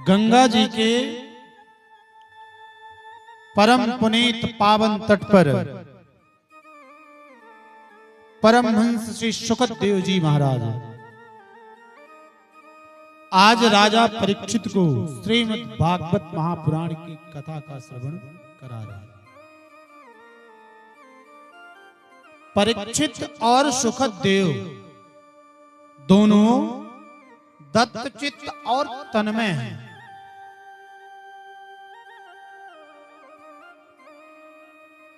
गंगा जी के परम पुनीत पावन तट पर परमहंस श्री सुखदेव जी महाराज आज राजा परीक्षित को श्रीमद् भागवत महापुराण की कथा का श्रवण करा रहे हैं। परीक्षित और सुखदेव दोनों दत्तचित्त और तन्मय हैं।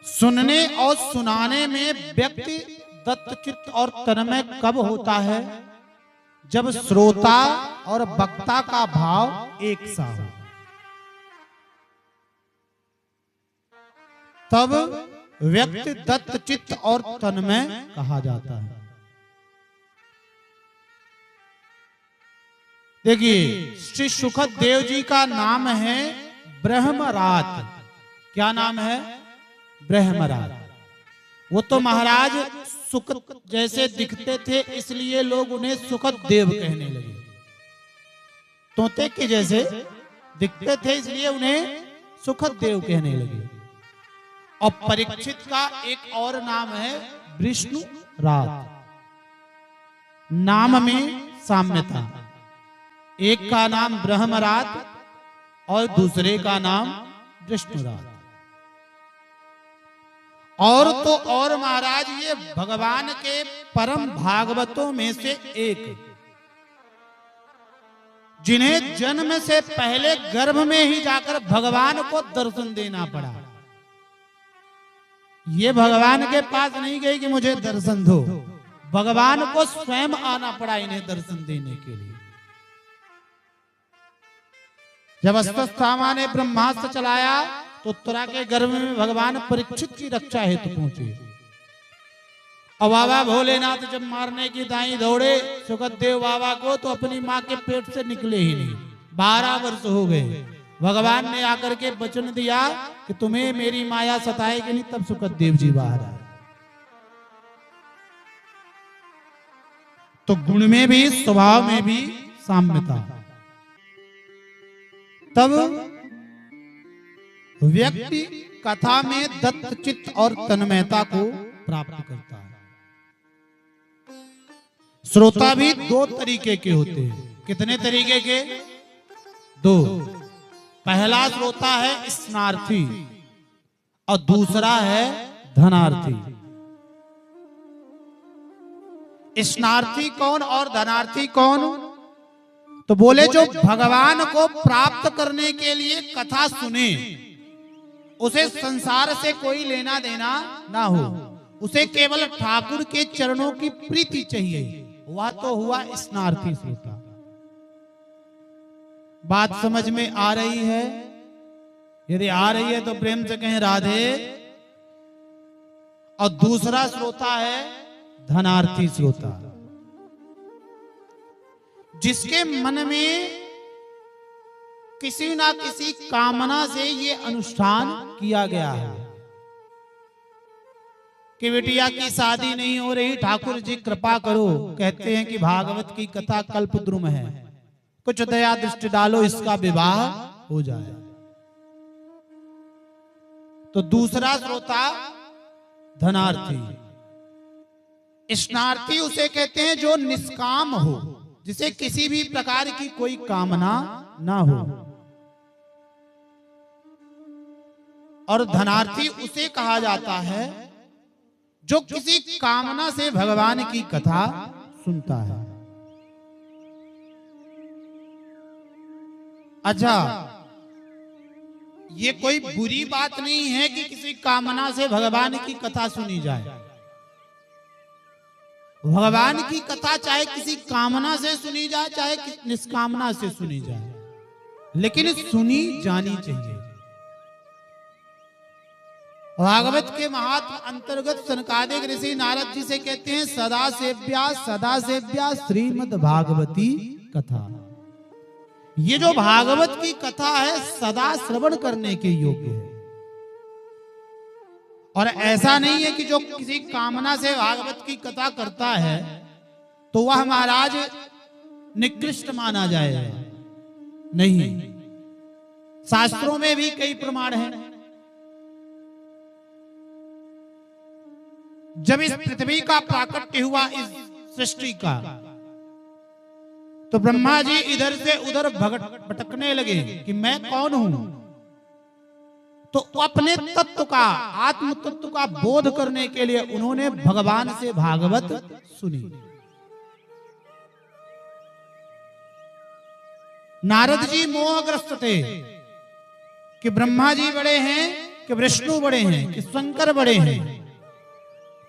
सुनने और सुनाने में व्यक्ति दत्तचित्त और तन्मय कब होता है? जब श्रोता और वक्ता का भाव एक सा हो, तब व्यक्ति दत्तचित्त और तन्मय कहा जाता है। देखिए, श्री सुखदेव जी का नाम है ब्रह्मरात। क्या नाम है? ब्रह्मरात। वो तो महाराज सुख जैसे दिखते थे, इसलिए लोग उन्हें सुखदेव कहने लगे। तोते के जैसे दिखते थे, इसलिए उन्हें सुखदेव कहने लगे। और परीक्षित का एक और नाम है विष्णुरात। नाम में साम्यता, एक का नाम ब्रह्मरात और दूसरे का नाम विष्णुरात। और तो और महाराज, ये भगवान के परम भागवतों में से एक, जिन्हें जन्म से पहले गर्भ में ही जाकर भगवान को दर्शन देना पड़ा। ये भगवान के पास नहीं गए कि मुझे दर्शन दो, भगवान को स्वयं आना पड़ा इन्हें दर्शन देने के लिए। जब अश्वत्थामा ने ब्रह्मास्त्र चलाया तो उत्तरा के गर्भ में भगवान परीक्षित की रक्षा हेतु पहुंचे। और बाबा भोलेनाथ जब मारने की दाई दौड़े सुखदेव बाबा को, तो अपनी मां के पेट से निकले ही नहीं। 12 वर्ष हो गए। भगवान ने आकर के वचन दिया कि तुम्हें मेरी माया सताएगी नहीं, तब सुखदेव जी बाहर आए। तो गुण में भी स्वभाव में भी साम्यता, तब व्यक्ति कथा में दत्तचित्त और तन्मयता को प्राप्त करता है। श्रोता भी 2 तरीके के होते हैं। कितने तरीके के? 2। पहला श्रोता है स्नार्थी और दूसरा है धनार्थी। स्नार्थी कौन और धनार्थी कौन? तो बोले, जो भगवान को प्राप्त करने के लिए कथा सुने, उसे संसार से कोई लेना देना ना हो, उसे केवल ठाकुर के चरणों की प्रीति चाहिए, वह तो हुआ स्नार्थी श्रोता। बात समझ में आ रही है? यदि आ रही है तो प्रेम से कहें राधे। और दूसरा श्रोता है धनार्थी श्रोता, जिसके मन में किसी ना किसी कामना से ये अनुष्ठान किया गया है कि बिटिया की शादी नहीं हो रही, ठाकुर जी कृपा करो। कहते हैं कि भागवत की कथा कल्पद्रुम है, कुछ दया दृष्टि डालो, इसका विवाह हो जाए। तो दूसरा श्रोता धनार्थी। स्नार्थी उसे कहते हैं जो निष्काम हो, जिसे किसी भी प्रकार की कोई कामना ना हो। और धनार्थी उसे कहा जाता है जो किसी कामना से भगवान की कथा सुनता है। अच्छा, ये कोई बुरी बात नहीं है कि किसी कामना से भगवान की कथा सुनी जाए। भगवान की कथा चाहे किसी कामना से सुनी जाए, चाहे निष्कामना से सुनी जाए, लेकिन सुनी जानी चाहिए। भागवत के महात्म अंतर्गत सनकादिक ऋषि नारद जी से कहते हैं, सदा सेव्या श्रीमद् भागवती कथा। ये जो भागवत की कथा है सदा श्रवण करने के योग्य है। और ऐसा नहीं है कि जो किसी कामना से भागवत की कथा करता है तो वह महाराज निकृष्ट माना जाए। नहीं, शास्त्रों में भी कई प्रमाण हैं। जब इस पृथ्वी का प्राकट्य हुआ, इस सृष्टि का, तो ब्रह्मा जी इधर से उधर भटकने लगे कि मैं कौन हूं। तो अपने तत्व का, आत्म तत्व का बोध करने के लिए उन्होंने भगवान से भागवत सुनी। नारद जी मोहग्रस्त थे कि ब्रह्मा जी बड़े हैं कि विष्णु बड़े हैं कि शंकर बड़े हैं।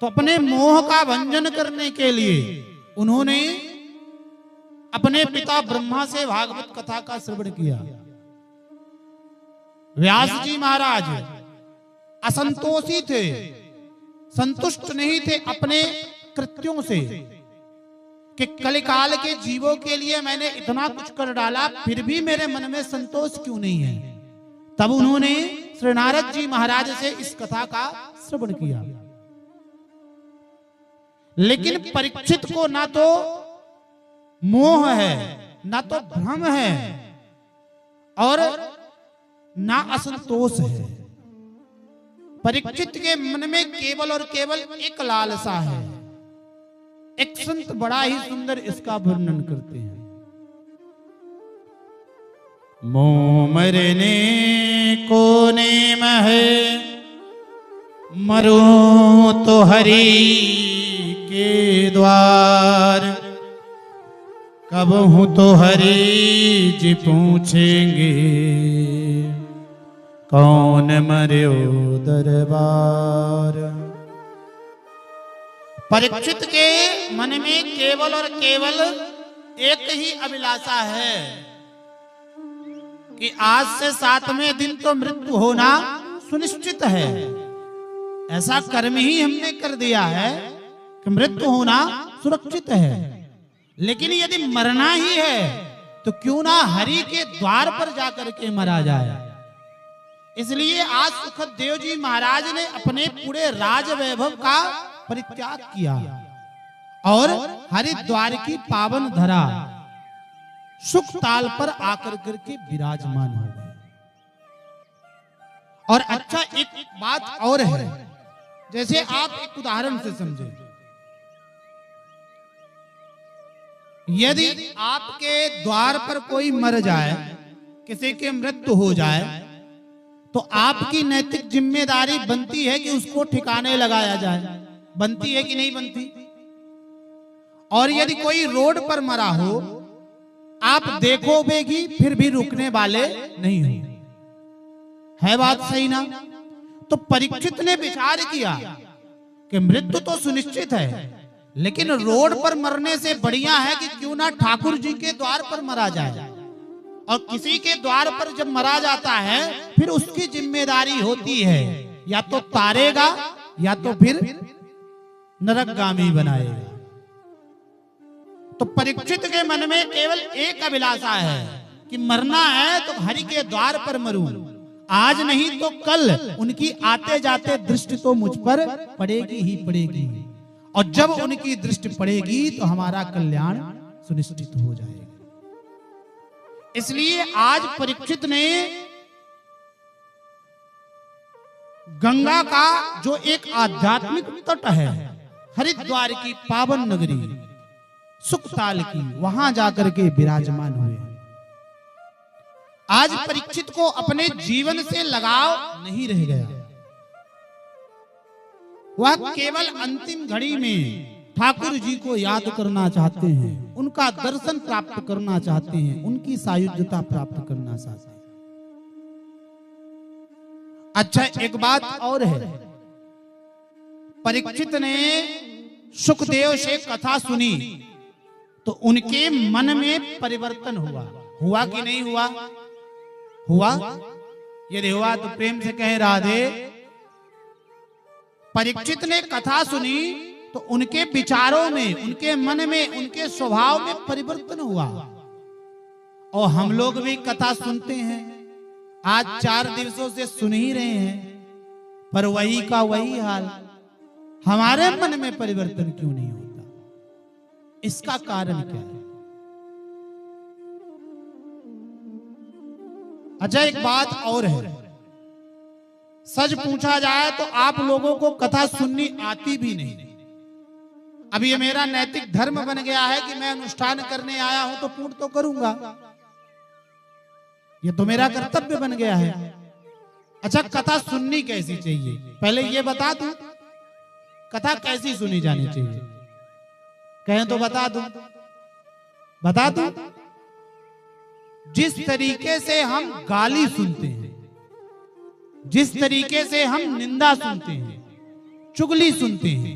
तो अपने मोह का भंजन करने के लिए उन्होंने अपने पिता ब्रह्मा से भागवत कथा का श्रवण किया। व्यास जी महाराज असंतोषी थे, संतुष्ट नहीं थे अपने कृत्यों से कि कलिकाल के जीवों के लिए मैंने इतना कुछ कर डाला, फिर भी मेरे मन में संतोष क्यों नहीं है। तब उन्होंने श्री नारद जी महाराज से इस कथा का श्रवण किया। लेकिन परीक्षित को ना तो मोह है, ना तो भ्रम है और ना असंतोष है। परीक्षित के मन में केवल और केवल एक लालसा है। एक संत बड़ा ही सुंदर इसका वर्णन करते हैं। मोह मरने को नेम है, मरूं तो हरि के द्वार। कब हूं तो हरि जी पूछेंगे, कौन मर्यो दरबार। परीक्षित के मन में केवल और केवल एक ही अभिलाषा है कि आज से 7वें दिन तो मृत्यु होना सुनिश्चित है। ऐसा कर्म ही हमने कर दिया है कि मृत्यु होना सुरक्षित है। लेकिन यदि मरना ही है तो क्यों ना हरि के द्वार पर जाकर के मरा जाए। इसलिए आज सुखदेव जी महाराज ने अपने पूरे राज वैभव का परित्याग किया और हरिद्वार की पावन धरा सुख ताल पर आकर करके विराजमान हो गए। और अच्छा एक बात और है, जैसे आप एक उदाहरण से समझे, यदि आपके द्वार पर कोई मर जाए, किसी की मृत्यु हो जाए, तो आपकी नैतिक जिम्मेदारी बनती है कि उसको ठिकाने लगाया जाए। बनती है कि नहीं बनती? और यदि कोई रोड पर मरा हो, आप देखोगे फिर भी रुकने वाले नहीं हो। है बात सही ना? तो परीक्षित ने विचार किया कि मृत्यु तो सुनिश्चित है, लेकिन रोड पर मरने से बढ़िया है कि क्यों ना ठाकुर जी के द्वार पर मरा जाए। और किसी के द्वार पर जब मरा जाता है, फिर उसकी जिम्मेदारी होती है या तो तारेगा या तो फिर नरकगामी बनाएगा। तो परीक्षित के मन में केवल एक अभिलाषा है कि मरना है तो हरि के द्वार पर मरूं। आज नहीं तो कल उनकी आते जाते दृष्टि तो मुझ पर पड़ेगी ही पड़ेगी, और जब उनकी दृष्टि पड़ेगी तो हमारा कल्याण सुनिश्चित हो जाएगा। इसलिए आज परीक्षित ने गंगा का जो एक आध्यात्मिक तट है, हरिद्वार की पावन नगरी सुखताल की, वहां जाकर के विराजमान हुए। आज परीक्षित को अपने जीवन से लगाव नहीं रह गया। वह केवल अंतिम घड़ी में ठाकुर जी को याद करना चाहते हैं, उनका दर्शन प्राप्त करना चाहते हैं, उनकी सायुज्यता प्राप्त करना चाहते हैं। अच्छा एक बात और है, परीक्षित ने सुखदेव से कथा सुनी तो उनके मन में परिवर्तन हुआ। हुआ कि नहीं हुआ? हुआ। यदि हुआ तो प्रेम से कहें राधे। परीक्षित ने कथा सुनी तो उनके विचारों में, उनके मन में, उनके स्वभाव में परिवर्तन हुआ। और हम लोग भी कथा सुनते हैं, आज 4 दिवसों से सुन ही रहे हैं, पर वही का वही हाल। हमारे मन में परिवर्तन क्यों नहीं होता? इसका कारण क्या है? अच्छा, एक बात और है, सच पूछा जाए तो आप लोगों को कथा सुननी आती भी नहीं। अब ये मेरा नैतिक धर्म बन गया है कि मैं अनुष्ठान करने आया हूं तो पूर्ण तो करूंगा, ये तो मेरा कर्तव्य बन गया है। अच्छा, कथा सुननी कैसी चाहिए, पहले ये बता दूं, कथा कैसी सुनी जानी चाहिए? कहें तो बता दूं, बता दूं। जिस तरीके से हम गाली सुनते हैं, जिस तरीके से हम निंदा सुनते हैं, चुगली सुनते हैं,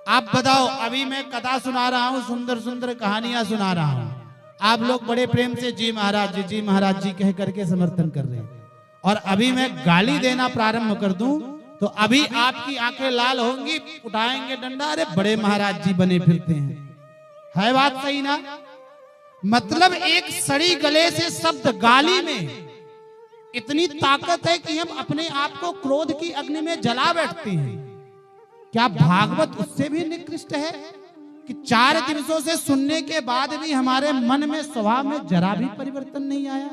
आप बताओ, अभी मैं कथा सुना रहा हूं, सुंदर सुंदर कहानियां सुना रहा हूं, आप लोग बड़े प्रेम से जी महाराज जी कह करके समर्थन कर रहे हैं, और अभी मैं गाली देना प्रारंभ कर दूं तो अभी आपकी आंखें लाल होंगी, उठाएंगे डंडा, अरे बड़े महाराज जी बने फिरते हैं। है बात सही ना? मतलब एक सड़ी गले से शब्द गाली में इतनी ताकत है कि हम अपने आप को क्रोध की अग्नि में जला बैठते हैं। क्या भागवत उससे भी निकृष्ट है कि 4 दिवसों से सुनने के बाद भी हमारे मन में, स्वभाव में जरा भी परिवर्तन नहीं आया,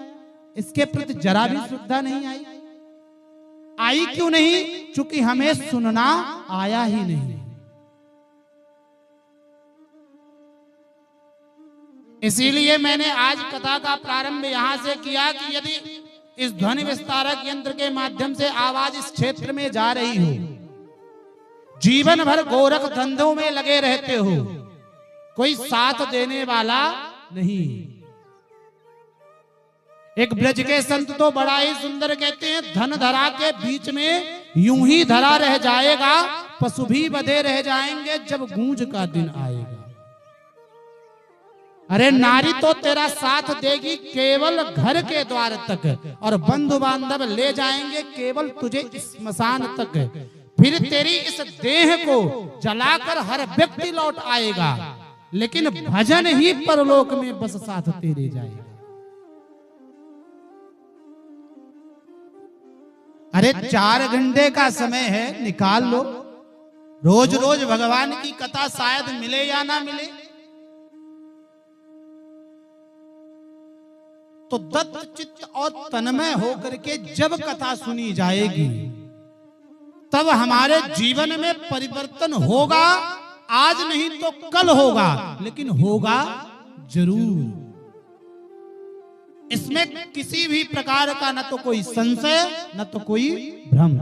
इसके प्रति जरा भी श्रद्धा नहीं आई? आई क्यों नहीं? चूंकि हमें सुनना आया ही नहीं। इसीलिए मैंने आज कथा का प्रारंभ यहां से किया कि यदि इस ध्वनि विस्तारक यंत्र के माध्यम से आवाज इस क्षेत्र में जा रही हो, जीवन भर गोरख धंधों में लगे रहते हो, कोई साथ देने वाला नहीं। एक ब्रज के संत तो बड़ा ही सुंदर कहते हैं, धन धरा के बीच में यूं ही धरा रह जाएगा, पशु भी बधे रह जाएंगे जब गूंज का दिन आएगा। अरे नारी तो तेरा साथ देगी केवल घर के द्वार तक, और बंधु बांधव ले जाएंगे केवल तुझे स्मशान तक। फिर तेरी इस देह को जलाकर हर व्यक्ति लौट आएगा, लेकिन भजन ही परलोक में बस साथ तेरे जाएगा। अरे 4 घंटे का समय है, निकाल लो, रोज रोज भगवान की कथा शायद मिले या ना मिले, तो दत्त चित्त और तन्मय होकर के जब कथा सुनी जाएगी तब हमारे जीवन में परिवर्तन होगा। आज नहीं तो कल होगा, लेकिन होगा जरूर। इसमें किसी भी प्रकार का न तो कोई संशय, न तो कोई भ्रम।